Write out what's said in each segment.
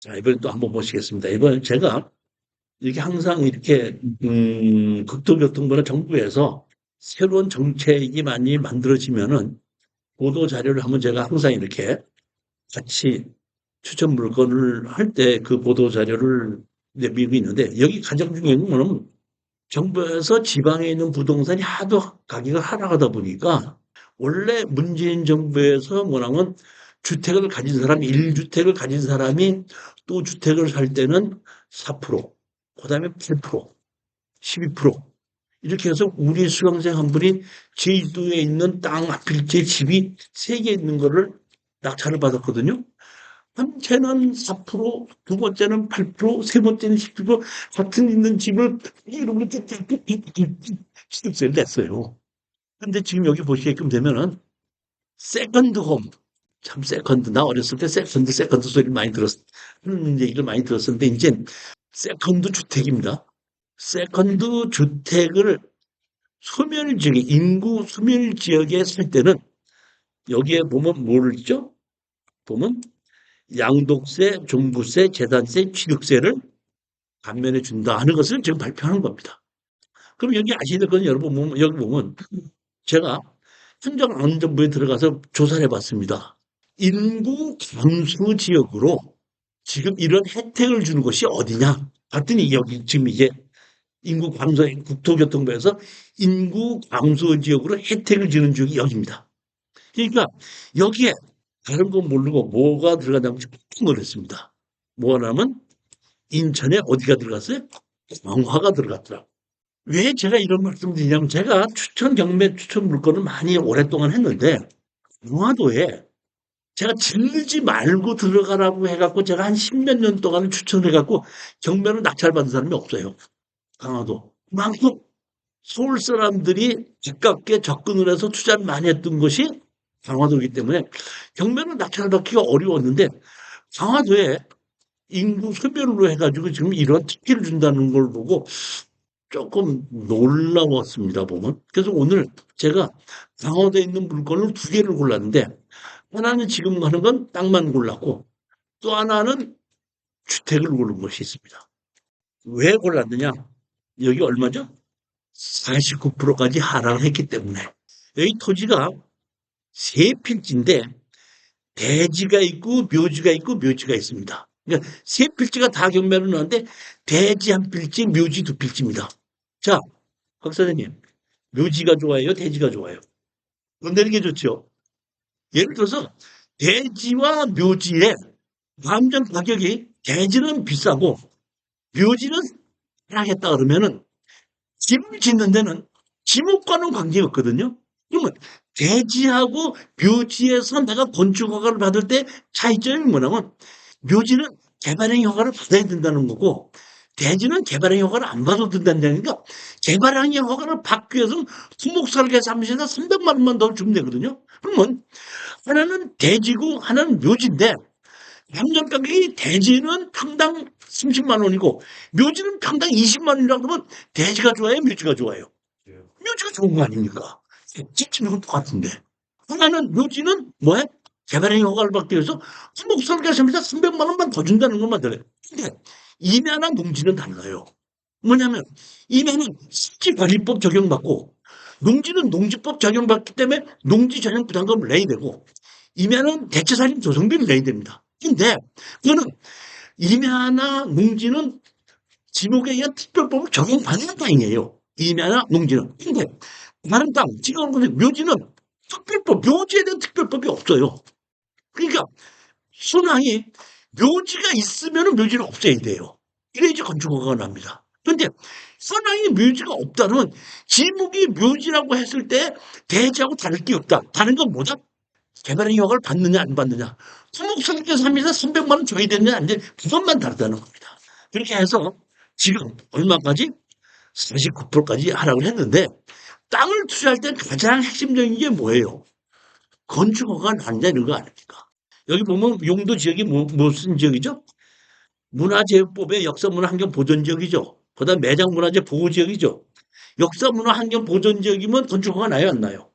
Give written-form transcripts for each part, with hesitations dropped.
자, 이번에 또 한번 보시겠습니다. 이번에 제가 이렇게 항상 이렇게, 국토교통부나 정부에서 새로운 정책이 많이 만들어지면은 보도 자료를 한번 제가 항상 이렇게 같이 추천 물건을 할 때 그 보도 자료를 내밀고 있는데 여기 가장 중요한 거는 정부에서 지방에 있는 부동산이 하도 가격이 하락하다 보니까 원래 문재인 정부에서 뭐냐면 주택을 가진 사람이 1주택을 가진 사람이 또 주택을 살 때는 4%, 그다음에 8%, 12% 이렇게 해서 우리 수강생 한 분이 제주도에 있는 땅 한 필지에 집이 3개 있는 거를 낙찰을 받았거든요. 한 채는 4%, 두 번째는 8%, 세 번째는 10% 같은 있는 집을 이름으로 시득세를 냈어요. 근데 지금 여기 보시게끔 되면은 세컨드 홈, 참 세컨드, 나 어렸을 때 세컨드 소리를 많이 얘기를 많이 들었었는데 이제 세컨드 주택입니다. 세컨드 주택을 소멸 지역에, 인구 소멸 지역에 살 때는 여기에 보면 뭐를 있죠? 보면 양도세, 종부세, 재산세, 취득세를 감면해 준다 하는 것을 지금 발표하는 겁니다. 그럼 여기 아시야 될 건 여러분 보면, 여기 보면 제가 행정안전부에 들어가서 조사를 해봤습니다. 인구 감소 지역으로 지금 이런 혜택을 주는 곳이 어디냐? 봤더니 여기 지금 이게 인구 감소, 국토교통부에서 인구 감소 지역으로 혜택을 주는 지역이 여기입니다. 그러니까 여기에 다른 건 모르고 뭐가 들어간다면 깜짝 놀랐습니다. 뭐냐면 인천에 어디가 들어갔어요? 광화가 들어갔더라고요. 왜 제가 이런 말씀을 드리냐면 제가 추천 경매 추천 물건을 많이 오랫동안 했는데 광화도에 제가 질르지 말고 들어가라고 해갖고 제가 한 십몇 년 동안 추천해갖고 경매를 낙찰받은 사람이 없어요. 강화도. 그만큼 서울 사람들이 가깝게 접근을 해서 투자를 많이 했던 것이 강화도이기 때문에 경매는 낙찰받기가 어려웠는데 강화도에 인구 소멸로 해가지고 지금 이런 특기를 준다는 걸 보고 조금 놀라웠습니다, 보면. 그래서 오늘 제가 강화도에 있는 물건을 2개를 골랐는데 하나는 지금 하는 건 땅만 골랐고 또 하나는 주택을 고른 것이 있습니다. 왜 골랐느냐? 여기 얼마죠? 49%까지 하락을 했기 때문에. 여기 토지가 3필지인데 대지가 있고 묘지가 있고 묘지가 있습니다. 그러니까 3필지가 다 경매를 넣었는데 대지 1필지, 묘지 2필지입니다. 자, 박사장님, 묘지가 좋아요? 대지가 좋아요? 건드리는 게 좋죠. 예를 들어서 대지와 묘지의 감정 가격이 대지는 비싸고 묘지는 하락했다 그러면은 집을 짓는 데는 지목과는 관계가 없거든요. 그러면 대지하고 묘지에서 내가 건축 허가를 받을 때 차이점이 뭐냐면 묘지는 개발행 허가를 받아야 된다는 거고 대지는 개발행 허가를 안 받아도 된다는 얘기니까 개발행 허가를 받기 위해서는 토목설계 사무실에다 300만 원만 더 주면 되거든요. 그러면 하나는 대지고 하나는 묘지인데 감정 가격이 대지는 평당 30만 원이고 묘지는 평당 20만 원이라고 그러면 대지가 좋아요? 묘지가 좋아요? 묘지가 좋은 거 아닙니까? 집지는 건 똑같은데. 하나는 묘지는 뭐해? 개발행 허가를 받기 위해서 목설계하시면서 300만 원만 더 준다는 것만 들어요. 근데 임야나 농지는 달라요. 뭐냐면 임야는 습지관리법 적용받고 농지는 농지법 적용받기 때문에 농지 전용 부담금을 내야 되고 임야는 대체살인 조성비를 내야 됩니다. 근데 그거는 임야나 농지는 지목에 의한 특별법을 적용받는 땅이에요. 임야나 농지는. 근데 다른 땅, 지금 묘지는 특별법, 묘지에 대한 특별법이 없어요. 그러니까 순항이 묘지가 있으면 묘지를 없애야 돼요. 이래야지 건축허가가 납니다. 근데 순항이 묘지가 없다면 지목이 묘지라고 했을 때 대지하고 다를 게 없다. 다른 건 뭐다? 개발행 허가를 받느냐 안 받느냐. 토목설계사 합니다. 300만 원 줘야 되느냐 안 되느냐. 그것만 다르다는 겁니다. 그렇게 해서 지금 얼마까지? 49%까지 하락을 했는데 땅을 투자할 때 가장 핵심적인 게 뭐예요? 건축허가 난다는 거 아닙니까? 여기 보면 용도 지역이 무슨 지역이죠? 문화재법의 역사문화환경보존지역이죠. 그다음 매장문화재 보호지역이죠. 역사문화환경보존지역이면 건축허가 나요 안 나요?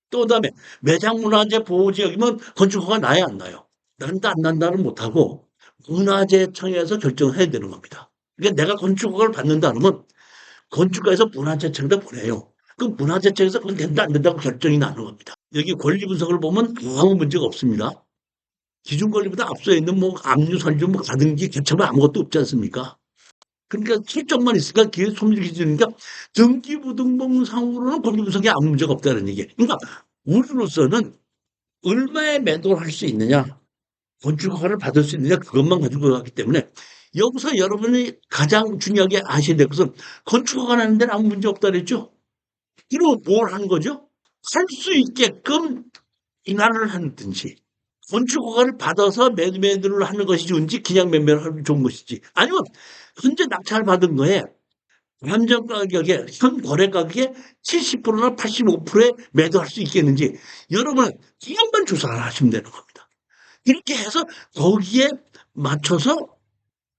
또 그다음에 매장문화재 보호지역이면 건축허가 나요 안 나요? 난다 안 난다는 못하고 문화재청에서 결정을 해야 되는 겁니다. 그러니까 내가 건축허가를 받는다 그러면 건축가에서 문화재청에다 보내요. 그럼 문화재청에서 그건 된다 안 된다고 결정이 나는 겁니다. 여기 권리 분석을 보면 아무 문제가 없습니다. 기준 권리보다 앞서 있는 뭐 압류, 선주, 뭐 가등기, 개처분 아무것도 없지 않습니까? 그러니까 설정만 있으니까 그게 소멸 기준이니까 등기부등본상으로는 권리 분석에 아무 문제가 없다는 얘기예요. 그러니까 우리로서는 얼마에 매도를 할 수 있느냐, 건축허가를 받을 수 있느냐 그것만 가지고 가기 때문에 여기서 여러분이 가장 중요하게 아셔야 될 것은 건축허가 나는 데는 아무 문제 없다 그랬죠. 그리고 뭘 하는 거죠? 살 수 있게끔 인하를 하든지 건축허가를 받아서 매도를 하는 것이 좋은지 그냥 매매를 하는 게 좋은 것이지 아니면 현재 낙찰 받은 거에 감정 가격에 현 거래 가격의 70%나 85%에 매도할 수 있겠는지 여러분은 이것만 조사를 하시면 되는 겁니다. 이렇게 해서 거기에 맞춰서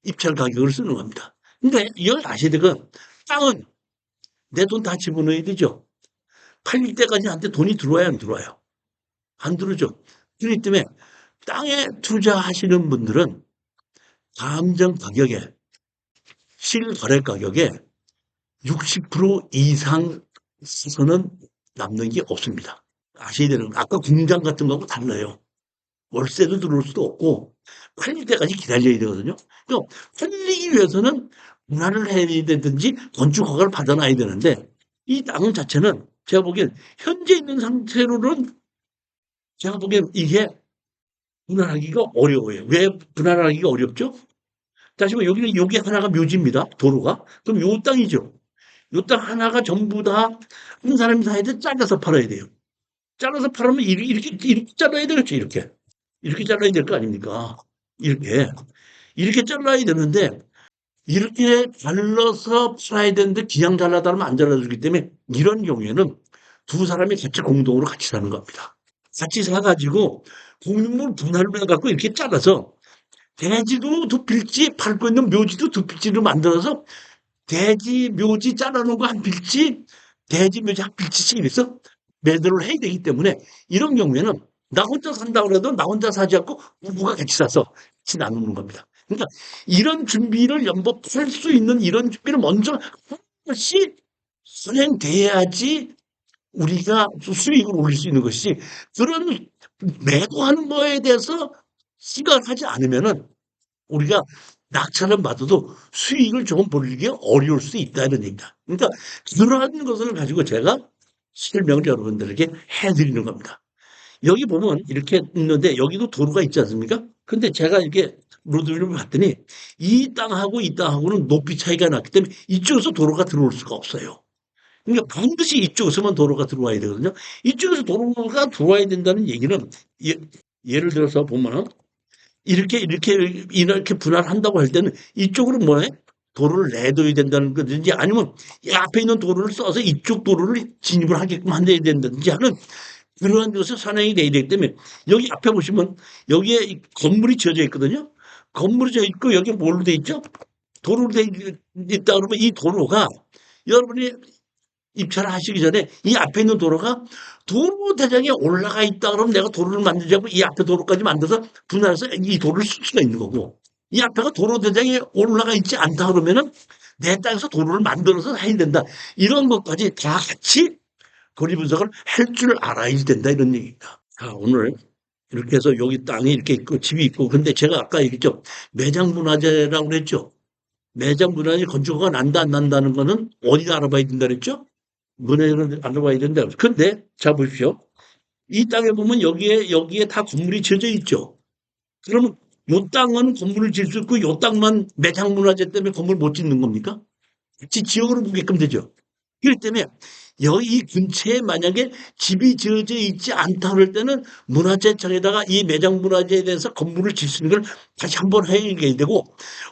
입찰 가격을 쓰는 겁니다. 그러니까 이걸 아셔야 되건 땅은 내 돈 다 집어넣어야 되죠. 팔릴 때까지 한테 돈이 들어와야 안 들어와요. 안 들어오죠. 그렇기 때문에 땅에 투자하시는 분들은 감정 가격에 실거래 가격에 60% 이상 서는 남는 게 없습니다. 아셔야 되는 건 아까 공장 같은 거하고 달라요. 월세도 들어올 수도 없고 팔릴 때까지 기다려야 되거든요. 그러니까 팔리기 위해서는 분할을 해야 되든지 건축 허가를 받아놔야 되는데 이 땅 자체는 제가 보기엔 현재 있는 상태로는 제가 보기엔 이게 분할하기가 어려워요. 왜 분할하기가 어렵죠? 다시 말해 여기는 요게 하나가 묘지입니다. 도로가. 그럼 요 땅이죠. 요 땅 하나가 전부 다 한 사람이 사야 돼 잘라서 팔아야 돼요. 잘라서 팔으면 이렇게 잘라야 되겠죠. 이렇게 잘라야 될 거 아닙니까? 이렇게 잘라야 되는데 이렇게 잘라서 팔아야 되는데 그냥 잘라다 하면 안 잘라주기 때문에 이런 경우에는 두 사람이 같이 공동으로 같이 사는 겁니다. 같이 사가지고 공유물 분할을 해갖고 이렇게 잘라서 대지도 두 필지 팔고 있는 묘지도 두 필지로 만들어서 대지 묘지 잘라놓은 거 한 필지 대지 묘지 한 필지씩 이래서 매도를 해야 되기 때문에 이런 경우에는 나 혼자 산다고 해도 나 혼자 사지 않고 부부가 같이 사서 같이 나누는 겁니다. 그러니까 이런 준비를 연법할 수 있는 이런 준비를 먼저 한 것이 선행돼야지 우리가 수익을 올릴 수 있는 것이지 그런 매도하는 거에 대해서 생각하지 않으면은 우리가 낙찰은 받아도 수익을 조금 벌기 어려울 수 있다는 얘기다. 그러니까 그러한 것을 가지고 제가 설명을 여러분들에게 해드리는 겁니다. 여기 보면 이렇게 있는데 여기도 도로가 있지 않습니까? 근데 제가 이렇게 로드뷰를 봤더니 이 땅하고 이 땅하고는 높이 차이가 났기 때문에 이쪽에서 도로가 들어올 수가 없어요. 그러니까 반드시 이쪽에서만 도로가 들어와야 되거든요. 이쪽에서 도로가 들어와야 된다는 얘기는 예를 들어서 보면은 이렇게 분할한다고 할 때는 이쪽으로 뭐해? 도로를 내둬야 된다는 거든지 아니면 이 앞에 있는 도로를 써서 이쪽 도로를 진입을 하게끔 한다야 된다든지 하는 그러한 것을 선행이 돼야 되기 때문에 여기 앞에 보시면 여기에 건물이 지어져 있거든요. 건물이 지어져 있고 여기 뭘로 돼 있죠? 도로로 돼 있다 그러면 이 도로가 여러분이 입찰을 하시기 전에 이 앞에 있는 도로가 도로 대장에 올라가 있다 그러면 내가 도로를 만들자고 이 앞에 도로까지 만들어서 분할해서 이 도로를 쓸 수가 있는 거고 이 앞에가 도로 대장에 올라가 있지 않다 그러면은 내 땅에서 도로를 만들어서 해야 된다. 이런 것까지 다 같이 거리 분석을 할 줄 알아야 된다 이런 얘기입니다. 자, 오늘 이렇게 해서 여기 땅이 이렇게 있고 집이 있고 근데 제가 아까 얘기했죠. 매장 문화재라고 그랬죠. 매장 문화재 건축허가 난다 안 난다는 거는 어디다 알아봐야 된다 그랬죠? 문화재를 알아봐야 된다. 근데 자 보십시오. 이 땅에 보면 여기에 다 건물이 지어져 있죠. 그러면 요 땅은 건물을 지을 수 있고 요 땅만 매장 문화재 때문에 건물 못 짓는 겁니까? 지역으로 보게끔 되죠. 그렇기 때문에 여기 근처에 만약에 집이 지어져 있지 않다 그럴 때는 문화재청에다가 이 매장 문화재에 대해서 건물을 짓 수 있는 걸 다시 한번 해야 되고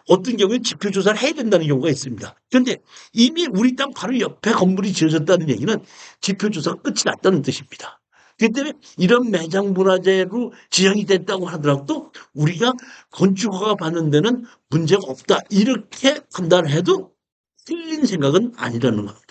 어떤 경우에 지표 조사를 해야 된다는 경우가 있습니다. 그런데 이미 우리 땅 바로 옆에 건물이 지어졌다는 얘기는 지표 조사가 끝이 났다는 뜻입니다. 그렇기 때문에 이런 매장 문화재로 지정이 됐다고 하더라도 우리가 건축허가 받는 데는 문제가 없다. 이렇게 판단해도 틀린 생각은 아니라는 겁니다.